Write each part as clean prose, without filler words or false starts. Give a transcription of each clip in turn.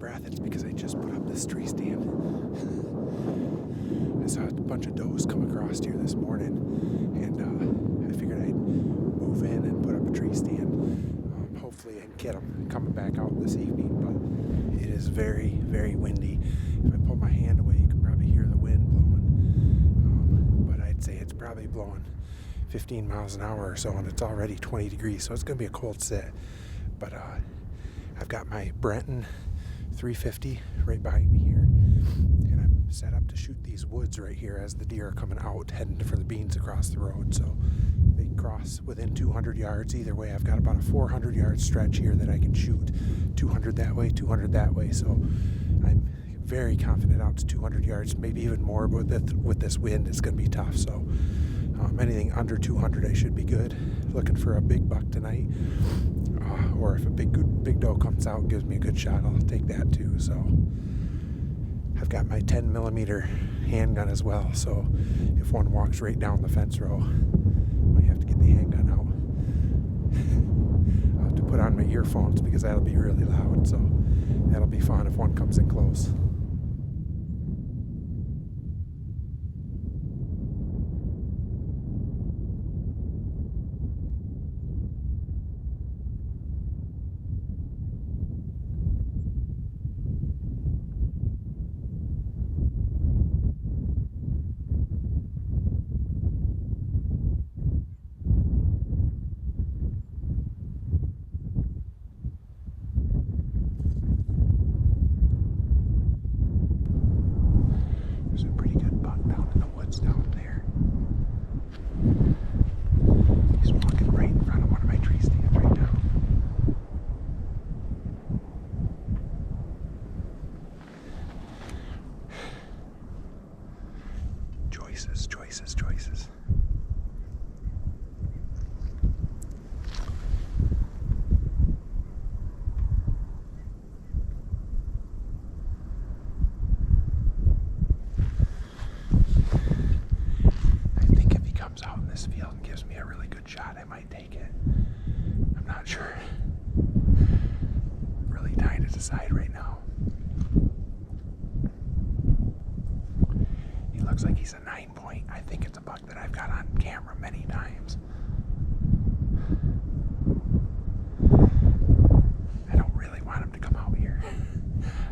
breath, it's because I just put up this tree stand. I saw a bunch of does come across here this morning, and I figured I'd move in and put up a tree stand. Hopefully I can get them coming back out this evening, but it is very, very windy. If I pull my hand away, you can probably hear the wind blowing, but I'd say it's probably blowing 15 miles an hour or so, and it's already 20 degrees, so it's going to be a cold sit. But I've got my Brenton 350 right behind me here, and I'm set up to shoot these woods right here as the deer are coming out, heading for the beans across the road. So they cross within 200 yards either way. I've got about a 400-yard stretch here that I can shoot 200 that way, 200 that way. So I'm very confident out to 200 yards, maybe even more, but with this wind, it's going to be tough. So anything under 200, I should be good. Looking for a big buck tonight. Or if a big doe comes out and gives me a good shot, I'll take that too. So I've got my 10 millimeter handgun as well. So if one walks right down the fence row, I might have to get the handgun out. I'll have to put on my earphones because that'll be really loud. So that'll be fun if one comes in close. Choices. I think if he comes out in this field and gives me a really good shot, I might take it. I'm not sure. Really dying to decide right now. He looks like he's a 9-point. I think it's a buck that I've got on camera many times. I don't really want him to come out here.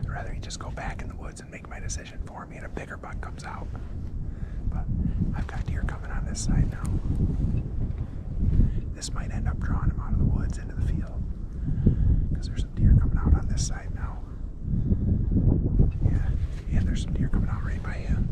I'd rather he just go back in the woods and make my decision for me and a bigger buck comes out. But I've got deer coming on this side now. This might end up drawing him out of the woods into the field, because there's some deer coming out on this side now. Yeah, and there's some deer coming out right by him.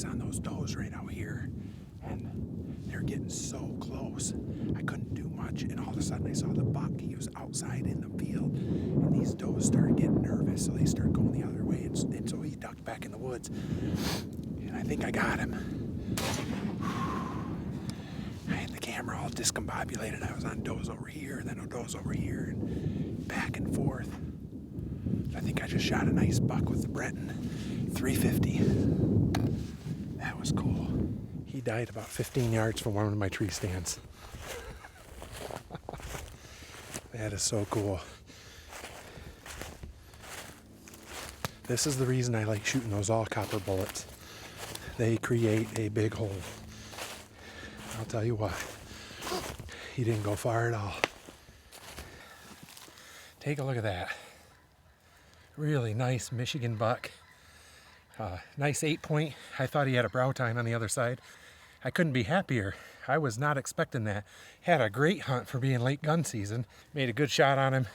On those does right out here, and they're getting so close. I couldn't do much, and all of a sudden I saw the buck. He was outside in the field, and these does started getting nervous, so they started going the other way, and so he ducked back in the woods, and I think I got him. I had the camera all discombobulated. I was on does over here, and then a does over here, and back and forth. I think I just shot a nice buck with the Brenton 350. That was cool. He died about 15 yards from one of my tree stands. That is so cool. This is the reason I like shooting those all copper bullets. They create a big hole. I'll tell you what, he didn't go far at all. Take a look at that. Really nice Michigan buck. Nice 8-point. I thought he had a brow tine on the other side. I couldn't be happier. I was not expecting that. Had a great hunt for being late gun season. Made a good shot on him.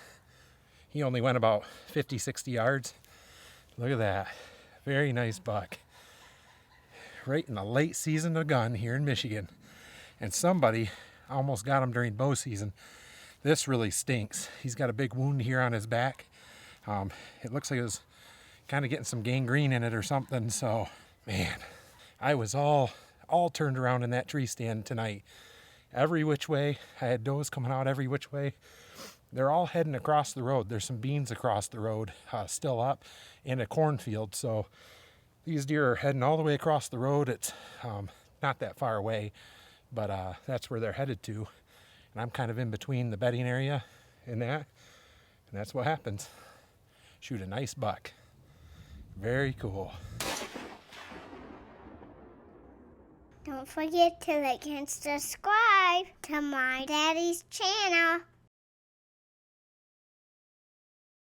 He only went about 50, 60 yards. Look at that. Very nice buck. Right in the late season of gun here in Michigan. And somebody almost got him during bow season. This really stinks. He's got a big wound here on his back. It looks like it was kind of getting some gangrene in it or something. So, man, I was all turned around in that tree stand tonight. Every which way. I had does coming out every which way. They're all heading across the road. There's some beans across the road still up in a cornfield. So these deer are heading all the way across the road. It's not that far away, but that's where they're headed to. And I'm kind of in between the bedding area and that. And that's what happens. Shoot a nice buck. Very cool. Don't forget to like and subscribe to my daddy's channel.